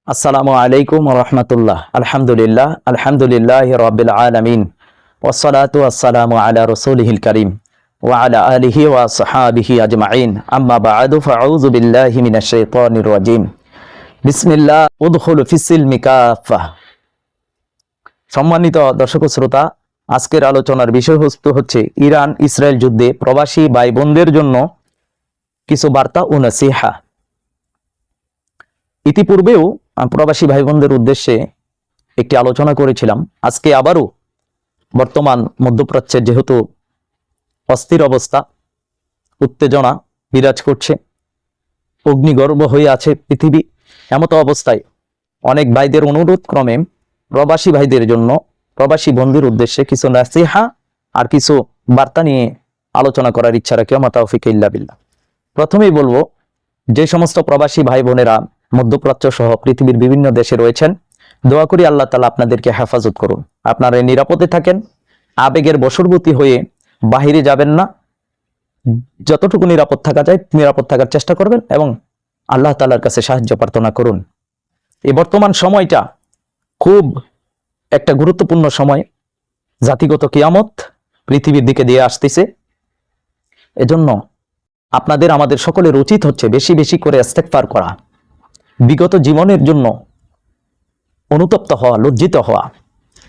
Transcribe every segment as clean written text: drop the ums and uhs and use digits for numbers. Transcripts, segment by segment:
আসসালামু আলাইকুম ওয়া রাহমাতুল্লাহ। আলহামদুলিল্লাহি রাব্বিল আলামিন ওয়াসসালাতু ওয়াসসালামু আলা রাসূলিহিল কারীম ওয়া আলা আলিহি ওয়া আসহাবিহি আজমাইন। আম্মা বা'দু ফাআউযু বিল্লাহি মিনাশ শাইতানির রাজীম। বিসমিল্লাহ উদখুলু ফিস-সিলমি কাফা। সম্মানিত দর্শক ও শ্রোতা, আজকের আলোচনার বিষয়বস্তু হচ্ছে ইরান ইসরায়েল যুদ্ধে প্রবাসী ভাই বোনদের জন্য কিছু বার্তা ও নসিহা। ইতিপূর্বেও প্রবাসী ভাই বোনদের উদ্দেশ্যে একটি আলোচনা করেছিলাম। আজকে আবারও বর্তমান মধ্যপ্রাচ্যের যেহেতু অস্থির অবস্থা, উত্তেজনা বিরাজ করছে, অগ্নিগর্ভ হয়ে আছে পৃথিবী, এমত অবস্থায় অনেক ভাইদের অনুরোধ ক্রমে প্রবাসী ভাইদের জন্য, প্রবাসী বন্ধুর উদ্দেশ্যে কিছু নাসিহা আর কিছু বার্তা নিয়ে আলোচনা করার ইচ্ছা রাখি। ওয়া মা তাওফীক ইল্লা বিল্লাহ। প্রথমেই বলবো, যে সমস্ত প্রবাসী ভাই বোনেরা মধ্যপ্রাচ্য সহ পৃথিবীর বিভিন্ন দেশে রয়েছেন, দোয়া করি আল্লাহ তাআলা আপনাদেরকে হেফাজত করুন, আপনারা নিরাপদে থাকেন, আবেগের বশবর্তী হয়ে বাহিরে যাবেন না, যতটুকু নিরাপদ থাকা যায় নিরাপদ থাকার চেষ্টা করবেন এবং আল্লাহ তাআলার কাছে সাহায্য প্রার্থনা করুন। এই বর্তমান সময়টা খুব একটা গুরুত্বপূর্ণ সময়, জাতিগত কিয়ামত পৃথিবীর দিকে দিয়ে আসতেছে। এজন্য আপনাদের আমাদের সকলের উচিত হচ্ছে বেশি বেশি করে ইস্তেগফার করা, বিগত জীবনের জন্য অনুতপ্ত হওয়া, লজ্জিত হওয়া,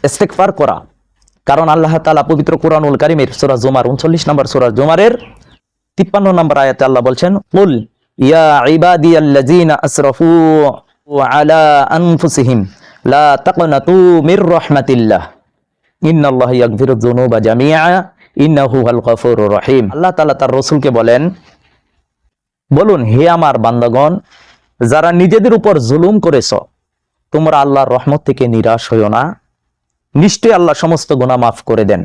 ইস্তেগফার করা। কারণ আল্লাহ তাআলা পবিত্র কোরআনুল কারীমের সূরা জুমার 39 নম্বর সূরা জুমারের 53 নম্বর আয়াতে আল্লাহ বলছেন, কুল ইয়া ইবাদিয়াল্লাযীনা আসরাফু আলা আনফুসিহিম লা তাকনাতু মির রাহমাতিল্লাহ ইন্নাল্লাহা ইয়াগফিরুয যুনুবা জামিআ ইন্নাহু হুয়াল গফুরুর রহিম। আল্লাহ তাআলা তার রাসূলকে বলুন, হে আমার বান্দাগণ, যারা নিজেদের উপর জুলুম করেছ, তোমরা আল্লাহর রহমত থেকে নিরাশ হইও না, নিশ্চয়ই আল্লাহ সমস্ত গুনাহ মাফ করে দেন,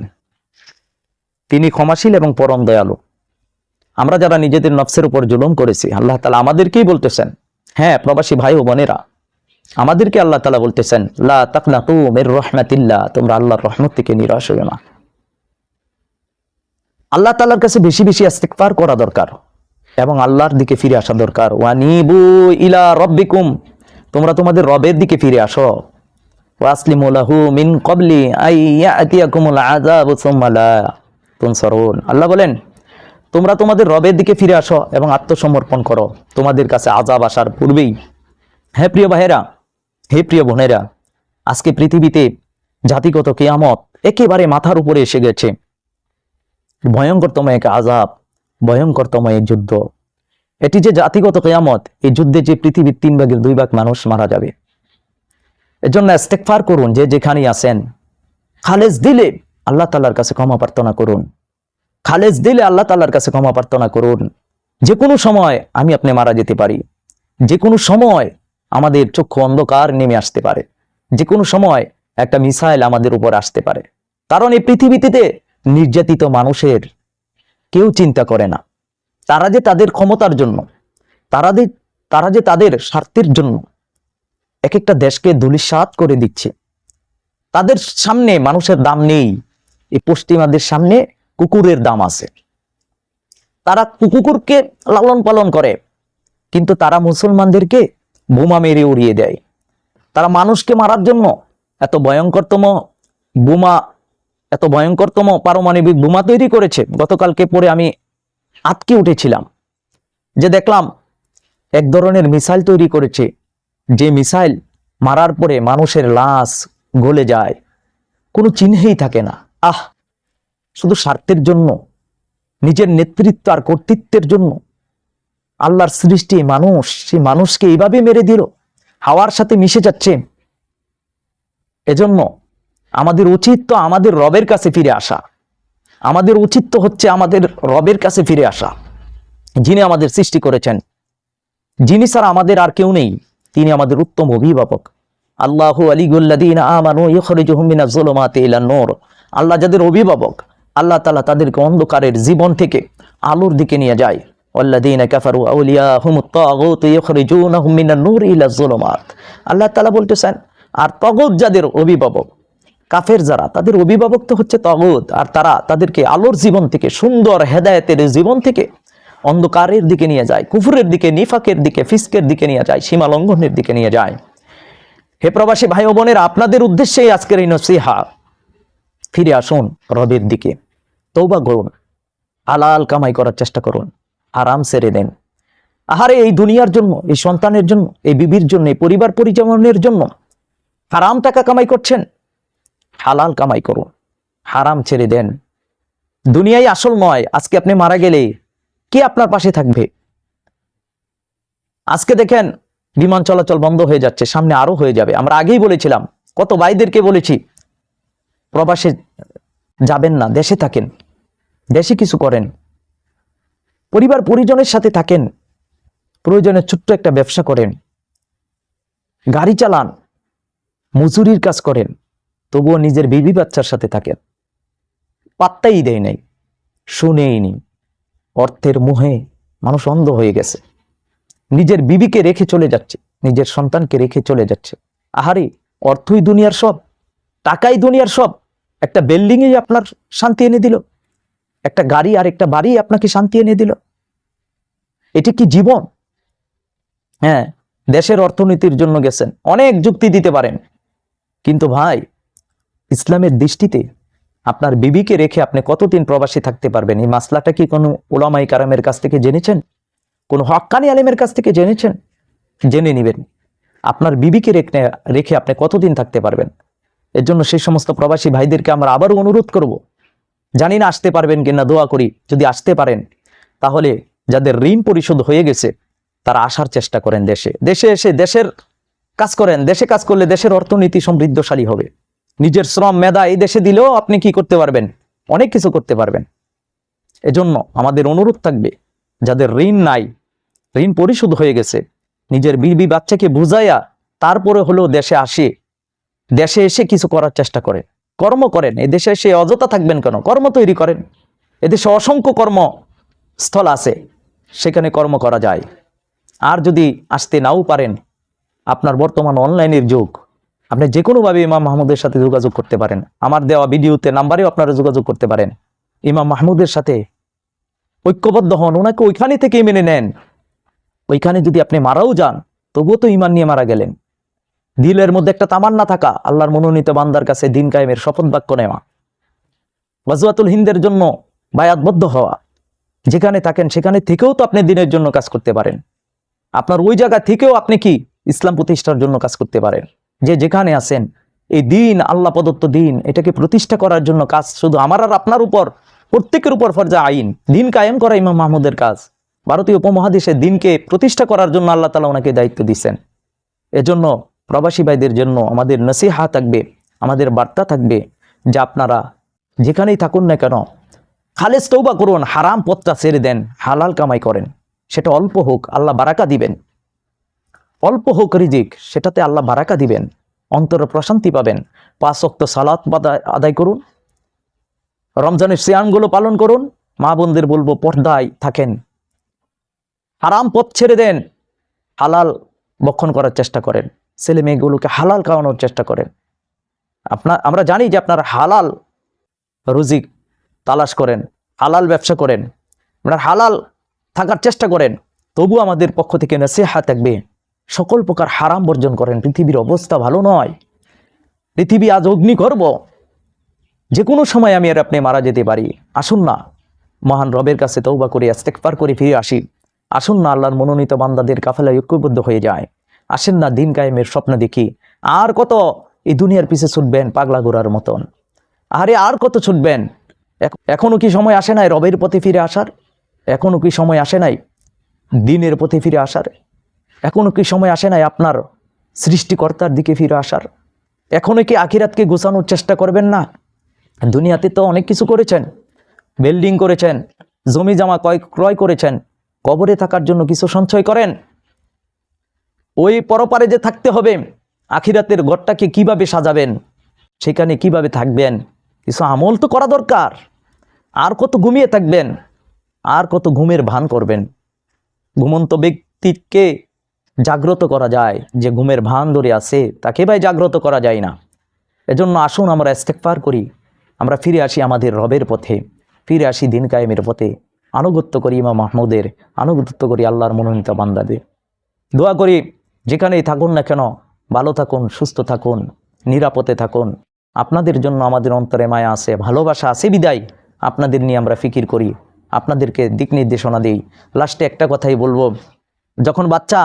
তিনি ক্ষমাশীল এবং পরম দয়ালু। আমরা যারা নিজেদের নফসের উপর জুলুম করেছি, আল্লাহ তাআলা আমাদেরকেই বলতেছেন, হ্যাঁ প্রবাসী ভাই ও বোনেরা, আমাদেরকে আল্লাহ তাআলা বলতেছেন, লা তাকনাতু মির রাহমাতিল্লাহ, তোমরা আল্লাহর রহমত থেকে নিরাশ হইও না। আল্লাহ তাআলার কাছে বেশি বেশি ইস্তেগফার করা দরকার এবং আল্লাহর দিকে ফিরে আসা দরকার। ওয়ানিবু ইলা রাব্বিকুম, তোমরা তোমাদের রবের দিকে ফিরে আসো। ওয়াসলিমু লাহু মিন ক্বাবলি আইয়াতিয়াকুমুল আযাবু সুম্মা লা তুনসারুন। আল্লাহ বলেন, তোমরা তোমাদের রবের দিকে ফিরে আসো এবং আত্মসমর্পণ করো তোমাদের কাছে আযাব আসার পূর্বেই। হে প্রিয় ভাইয়েরা, হে প্রিয় বোনেরা, আজকে পৃথিবীতে জাতিগত কিয়ামত একেবারে মাথার উপরে এসে গেছে। ভয়ঙ্করতম এক আযাব, ভয়ঙ্করতম এক যুদ্ধ, এটি যে জাতিগত কিয়ামত। এই যুদ্ধে যে পৃথিবীর 3 ভাগের 2 ভাগ মানুষ মারা যাবে। এজন্য ইস্তেগফার করুন, যে যেখানেই আছেন, খালেস দিলে আল্লাহ তাআলার কাছে ক্ষমা প্রার্থনা করুন, খালেস দিলে আল্লাহ তাআলার কাছে ক্ষমা প্রার্থনা করুন। যে কোনো সময় আমি আপনি মারা যেতে পারি, যে কোনো সময় আমাদের চক্ষু অন্ধকার নেমে আসতে পারে, যে কোনো সময় একটা মিসাইল আমাদের উপর আসতে পারে। কারণ এই পৃথিবীতে নির্যাতিত মানুষের কেউ চিন্তা করে না, তারা যে তাদের ক্ষমতার জন্য, তারা যে তাদের স্বার্থের জন্য এক একটা দেশকে ধূলিসাৎ করে দিচ্ছে। তাদের সামনে মানুষের দাম নেই, এই পশ্চিমাদের সামনে কুকুরের দাম আছে। তারা কুকুরকে লালন পালন করে, কিন্তু তারা মুসলমানদেরকে বোমা মেরে উড়িয়ে দেয়। তারা মানুষকে মারার জন্য এত ভয়ঙ্করতম পারমাণবিক বোমা তৈরি করেছে। গতকালকে পরে আমি আটকে উঠেছিলাম যে দেখলাম এক ধরনের মিসাইল তৈরি করেছে, যে মিসাইল মারার পরে মানুষের লাশ গলে যায়, কোনো চিহ্নই থাকে না। শুধু স্বার্থের জন্য, নিজের নেতৃত্ব আর কর্তৃত্বের জন্য আল্লাহর সৃষ্টি মানুষ, সেই মানুষকে এইভাবে মেরে দিল, হাওয়ার সাথে মিশে যাচ্ছে। এজন্য আমাদের উচিত তো আমাদের রবের কাছে ফিরে আসা। আমাদের উচিত তো হচ্ছে আমাদের রবের কাছে ফিরে আসা, যিনি আমাদের সৃষ্টি করেছেন, যিনি ছাড়া আমাদের আর কেউ নেই, তিনি আমাদের উত্তম অভিভাবক। আল্লাহু ওয়ালিয়ুল্লাযীনা আমানু ইখরিজুহুম মিনাজ যুলুমাতি ইলান নূর। আল্লাহ যাদের অভিভাবক, আল্লাহ তাআলা তাদেরকে অন্ধকারের জীবন থেকে আলোর দিকে নিয়ে যায়। ওয়াল্লাযীনা কাফারু আউলিয়াহুমুত তাগুত ইখরিজুনাহুম মিনান নূর ইলাজ যুলুমাত। আল্লাহ তাআলা বলতেছেন, আর তাগুত যাদের অভিভাবক, কাফের যারা, তাদের অভিভাবক তো হচ্ছে তাগুত, আর তারা তাদেরকে আলোর জীবন থেকে, সুন্দর হেদায়েতের জীবন থেকে অন্ধকারের দিকে নিয়ে যায়, কুফরের দিকে, নিফাকের দিকে, ফিসকের দিকে নিয়ে যায়, সীমা লঙ্ঘনের দিকে নিয়ে যায়। হে প্রবাসী ভাই ও বোনেরা, আপনাদের উদ্দেশ্যেই আজকের এই নসিহা। ফিরে আসুন রবের দিকে, তওবা করুন, হালাল কামাই করার চেষ্টা করুন, আরাম ছেড়ে দেন। আহারে, এই দুনিয়ার জন্য, এই সন্তানের জন্য, এই বিবির জন্য, এই পরিবার পরিচালনের জন্য হারাম টাকা কামাই করছেন, হালাল কামাই করুন, হারাম ছেড়ে দেন। দুনিয়ায় আসল নয়। আজকে আপনি মারা গেলে কে আপনার পাশে থাকবে? আজকে দেখেন বিমান চলাচল বন্ধ হয়ে যাচ্ছে, সামনে আরো হয়ে যাবে। আমরা আগেই বলেছিলাম, কত ভাইদেরকে বলেছি প্রবাসে যাবেন না, দেশে থাকেন, দেশে কিছু করেন, পরিবার পরিজনের সাথে থাকেন, প্রয়োজনে ছোট্ট একটা ব্যবসা করেন, গাড়ি চালান, মজুরির কাজ করেন, তবুও নিজের বিবি বাচ্চার সাথে থাকেন। পাত্তাই দেয় নাই, শুনেই নি। অর্থের মোহে মানুষ অন্ধ হয়ে গেছে, নিজের বিবিকে রেখে চলে যাচ্ছে, নিজের সন্তানকে রেখে চলে যাচ্ছে। আহারে, অর্থই দুনিয়ার সব, টাকাই দুনিয়ার সব। একটা বিল্ডিং এ আপনার শান্তি এনে দিল, একটা গাড়ি আর একটা বাড়ি আপনাকে শান্তি এনে দিল। এটি কি জীবন? হ্যাঁ, দেশের অর্থনীতির জন্য গেছেন, অনেক যুক্তি দিতে পারেন, কিন্তু ভাই, ইসলামের দৃষ্টিতে আপনার বিবিকে রেখে আপনি কতদিন প্রবাসী থাকতে পারবেন? এই মাসলাটা কি কোনো উলামায়ে কারামের কাছ থেকে জেনেছেন? কোনো হক্কানি আলেমের কাছ থেকে জেনেছেন? জেনে নেবেন আপনার বিবিকে রেখে আপনি কতদিন থাকতে পারবেন। এর জন্য সেই সমস্ত প্রবাসী ভাইদেরকে আমরা আবারও অনুরোধ করব, জানি না আসতে পারবেন কিনা, দোয়া করি যদি আসতে পারেন, তাহলে যাদের ঋণ পরিশোধ হয়ে গেছে তারা আসার চেষ্টা করেন। দেশে এসে দেশের কাজ করেন। দেশে কাজ করলে দেশের অর্থনীতি সমৃদ্ধশালী হবে। নিজের শ্রম মেধা এই দেশে দিলেও আপনি কি করতে পারবেন? অনেক কিছু করতে পারবেন। এজন্য আমাদের অনুরোধ থাকবে, যাদের ঋণ নাই, ঋণ পরিশোধ হয়ে গেছে, নিজের বিবি বাচ্চাকে বুঝাইয়া তারপরে হলেও দেশে আসে, দেশে এসে কিছু করার চেষ্টা করেন, কর্ম করেন। এই দেশে এসে অযথা থাকবেন কেন? কর্ম তৈরি করেন। এদেশে অসংখ্য কর্মস্থল আছে, সেখানে কর্ম করা যায়। আর যদি আসতে নাও পারেন, আপনার বর্তমান অনলাইনের যুগ, আপনি যে কোনোভাবে ইমাম মাহমুদের সাথে যোগাযোগ করতে পারেন। আমার দেওয়া ভিডিওতে নাম্বারেও আপনারা যোগাযোগ করতে পারেন। ইমাম মাহমুদের সাথে ঐক্যবদ্ধ হন, ওনাকে ওইখানে থেকে মেনে নেন। ওইখানে যদি আপনি মারাও যান, তবুও তো ইমান নিয়ে মারা গেলেন। দিলের মধ্যে একটা তামান্না থাকা, আল্লাহর মনোনীত বান্দার কাছে দিন কায়েমের শপথ বাক্য নেওয়া, গাজওয়াতুল হিন্দের জন্য বায়াতবদ্ধ হওয়া। যেখানে থাকেন সেখানে থেকেও তো আপনি দিনের জন্য কাজ করতে পারেন। আপনার ওই জায়গা থেকেও আপনি কি ইসলাম প্রতিষ্ঠার জন্য কাজ করতে পারেন। যে যেখানে আছেন, এই দিন, আল্লাহ প্রদত্ত দিন, এটাকে প্রতিষ্ঠা করার জন্য কাজ শুধু আমার আর আপনার উপর, প্রত্যেকের উপর ফরজা আইন। দিন কায়েম করা ইমাম মাহমুদের কাজ। ভারতীয় উপমহাদেশে দিনকে প্রতিষ্ঠা করার জন্য আল্লাহ তাআলা ওনাকে দায়িত্ব দিয়েছেন। এজন্য প্রবাসী ভাইদের জন্য আমাদের নসিহা থাকবে, আমাদের বার্তা থাকবে যে আপনারা যেখানেই থাকুন না কেন, খালেস তওবা করুন, হারাম পথটা ছেড়ে দেন, হালাল কামাই করেন। সেটা অল্প হোক, আল্লাহ বারাকা দিবেন। অল্প হোক রিজিক, সেটাতে আল্লাহ বারাকা দিবেন, অন্তরে প্রশান্তি পাবেন। 5 ওয়াক্ত সালাত আদায় করুন, রমজানের সিয়ামগুলো পালন করুন। মা বোনদের বলবো, পর্দায় থাকেন, হারাম পথ ছেড়ে দেন, হালাল বক্ষণ করার চেষ্টা করেন, ছেলে মেয়েগুলোকে হালাল খাওয়ানোর চেষ্টা করেন। আমরা জানি যে আপনারা হালাল রুজিক তালাশ করেন, হালাল ব্যবসা করেন, আপনারা হালাল থাকার চেষ্টা করেন। তবু আমাদের পক্ষ থেকে নসিহত থাকবে, সকল প্রকার হারাম বর্জন করেন। পৃথিবীর অবস্থা ভালো নয়। পৃথিবী আজ অগ্নিগর্ভ, যে কোনো সময় আমি আর আপনি মারা যেতে পারি। আসুন না মহান রবের কাছে তওবা করে ইস্তেগফার করে ফিরে আসি। আসুন না আল্লাহর মনোনীত বান্দাদের কাফেলায় ঐক্যবদ্ধ হয়ে যায়। আসেন না দিন কায়েমের স্বপ্ন দেখি। আর কত এই দুনিয়ার পিছে ছুটবেন পাগলা ঘোড়ার মতন? আরে আর কত ছুটবেন? এখনো কি সময় আসে নাই রবের পথে ফিরে আসার? এখনো কি সময় আসে নাই দিনের পথে ফিরে আসার? এখনো কি সময় আসে নাই আপনার সৃষ্টিকর্তার দিকে ফিরে আসার? এখনো কি আখিরাতকে গোছানোর চেষ্টা করবেন না? দুনিয়াতে তো অনেক কিছু করেছেন, বিল্ডিং করেছেন, জমি জমা ক্রয় করেছেন, কবরে থাকার জন্য কিছু সঞ্চয় করেন। ওই পরপারে যে থাকতে হবে, আখিরাতের ঘরটাকে কিভাবে সাজাবেন, সেখানে কিভাবে থাকবেন, কিছু আমল তো করা দরকার। আর কত ঘুমিয়ে থাকবেন? আর কত ঘুমের ভান করবেন? ঘুমন্ত ব্যক্তিকে জাগ্রত করা যায়, যে ঘুমের ভান ধরে আছে তাকে ভাই জাগ্রত করা যায় না। এজন্য আসুন আমরা ইস্তেগফার করি, আমরা ফিরে আসি আমাদের রবের পথে, ফিরে আসি দিন কায়েমের পথে, আনুগত্য করি ইমাম মাহমুদের, আনুগত্য করি আল্লাহর মনোনীত বান্দাদের। দোয়া করি যেখানেই থাকুন না কেন ভালো থাকুন, সুস্থ থাকুন, নিরাপদে থাকুন। আপনাদের জন্য আমাদের অন্তরে মায়া আছে, ভালোবাসা আছে বিদায় আপনাদের নিয়ে আমরা ফিকির করি, আপনাদেরকে দিক নির্দেশনা দিই। লাস্টে একটা কথাই বলবো, যখন বাচ্চা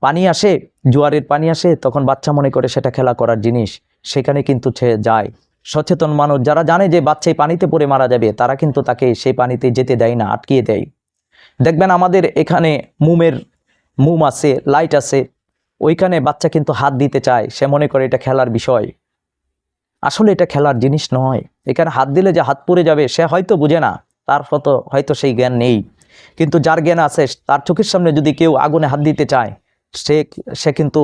পানি আসে, জোয়ারের পানি আসে, তখন বাচ্চা মনে করে সেটা খেলা করার জিনিস, সেখানে কিন্তু সে যায়। সচেতন মানুষ যারা জানে যে বাচ্চা এই পানিতে পড়ে মারা যাবে, তারা কিন্তু তাকে সেই পানিতে যেতে দেয় না, আটকিয়ে দেয়। দেখবেন আমাদের এখানে মোম আছে, লাইট আছে, ওইখানে বাচ্চা কিন্তু হাত দিতে চায়, সে মনে করে এটা খেলার বিষয়। আসলে এটা খেলার জিনিস নয়। এখানে হাত দিলে যে হাত পুড়ে যাবে সে হয়তো বুঝে না, তার হয়তো সেই জ্ঞান নেই। কিন্তু যার জ্ঞান আছে, তার চোখের সামনে যদি কেউ আগুনে হাত দিতে চায়, সে কিন্তু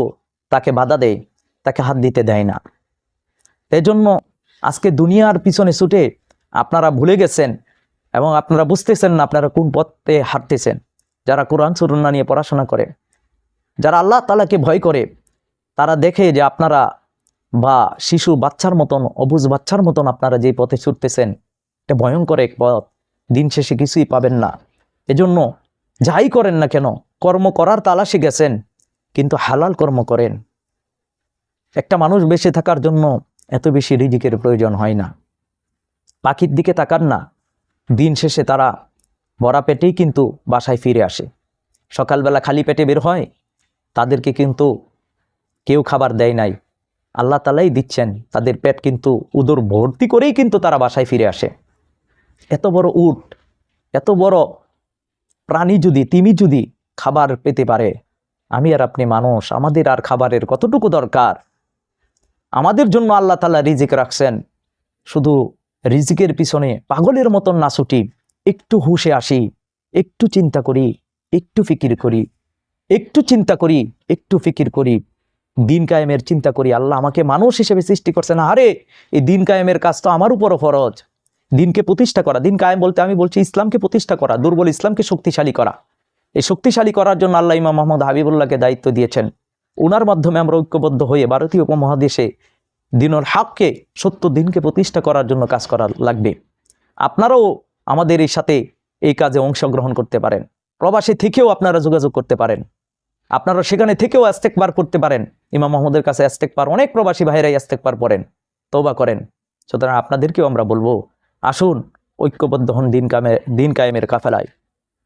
তাকে বাধা দেয়, তাকে হাত দিতে দেয় না। এজন্য আজকে দুনিয়ার পিছনে ছুটে আপনারা ভুলে গেছেন এবং আপনারা বুঝতেছেন না আপনারা কোন পথে হাঁটতেছেন। যারা কোরআন সুন্নাহ নিয়ে পড়াশোনা করে, যারা আল্লাহ তাআলাকে ভয় করে, তারা দেখে যে আপনারা বা শিশু বাচ্চার মতন, অবুঝ বাচ্চার মতন আপনারা যে পথে ছুটতেছেন, এটা ভয়ঙ্কর এক পথ, দিন শেষে কিছুই পাবেন না। এজন্য যাই করেন না কেন, কর্ম করার তালাশে গেছেন, কিন্তু হালাল কর্ম করেন। একটা মানুষ বেঁচে থাকার জন্য এত বেশি রিজিকের প্রয়োজন হয় না। পাখির দিকে তাকান না, দিন শেষে তারা ভরা পেটেই কিন্তু বাসায় ফিরে আসে। সকালবেলা খালি পেটে বের হয়, তাদেরকে কিন্তু কেউ খাবার দেয় নাই, আল্লাহ তাআলাই দিচ্ছেন, তাদের পেট কিন্তু উদর ভর্তি করেই কিন্তু তারা বাসায় ফিরে আসে। এত বড় উট, এত বড় প্রাণী যদি, তিমি যদি খাবার পেতে পারে, আমি আর আপনি মানুষ, আমাদের আর খাবারের কতটুকু দরকার? আমাদের জন্য আল্লাহ তাআলা রিজিক রাখছেন। শুধু রিজিকের পিছনে পাগলের মতন না ছুটি, একটু হুঁশে আসি, একটু চিন্তা করি, একটু ফিকির করি, একটু চিন্তা করি, একটু ফিকির করি, দিন কায়েমের চিন্তা করি। আল্লাহ আমাকে মানুষ হিসেবে সৃষ্টি করছেন, আরে এই দিন কায়েমের কাজ তো আমার উপরও ফরজ। দিনকে প্রতিষ্ঠা করা, দিন কায়েম বলতে আমি বলছি ইসলামকে প্রতিষ্ঠা করা, দুর্বল ইসলামকে শক্তিশালী করা। এই শক্তিশালী করার জন্য আল্লাহ ইমাম মোহাম্মদ হাবিবুল্লাহকে দায়িত্ব দিয়েছেন। ওনার মাধ্যমে আমরা ঐক্যবদ্ধ হয়ে ভারতীয় উপমহাদেশে দিনের হককে, সত্য দিনকে প্রতিষ্ঠা করার জন্য কাজ করা লাগবে। আপনারাও আমাদের এই সাথে এই কাজে অংশগ্রহণ করতে পারেন। প্রবাসী থেকেও আপনারা যোগাযোগ করতে পারেন, আপনারা সেখানে থেকেও ইস্তেগফার করতে পারেন। ইমাম মোহাম্মদের কাছে ইস্তেগফার, অনেক প্রবাসী ভাইরাই ইস্তেগফার পড়েন, তওবা করেন। সুতরাং আপনাদেরকেও আমরা বলবো, আসুন ঐক্যবদ্ধ হন দিন কায়েমের কাফেলায়,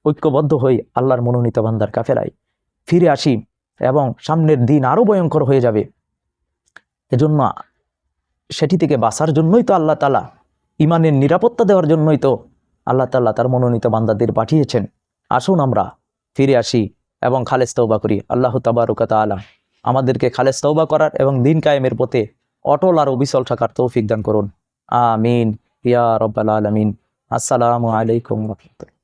ঐক্যবদ্ধ হই আল্লাহর মনোনীত বান্দার কাফেলায় ফিরে আসি, এবং সামনের দিন আরো ভয়ঙ্কর হয়ে যাবে। এজন্য সেটি থেকে বাঁচার জন্যই তো আল্লাহ তাআলা, ইমানের নিরাপত্তা দেওয়ার জন্যই তো আল্লাহ তাআলা তার মনোনীত বান্দাদের পাঠিয়েছেন। আসুন আমরা ফিরে আসি এবং খালেস তওবা করি। আল্লাহ তাবারক ওয়া তাআলা আমাদেরকে খালেস তওবা করার এবং দিন কায়েমের পথে অটল আর অবিচল থাকার তৌফিক দান করুন। আমিন ইয়া রাব্বাল আলামিন। আসসালামু আলাইকুম ওয়া রাহমাতুল্লাহ।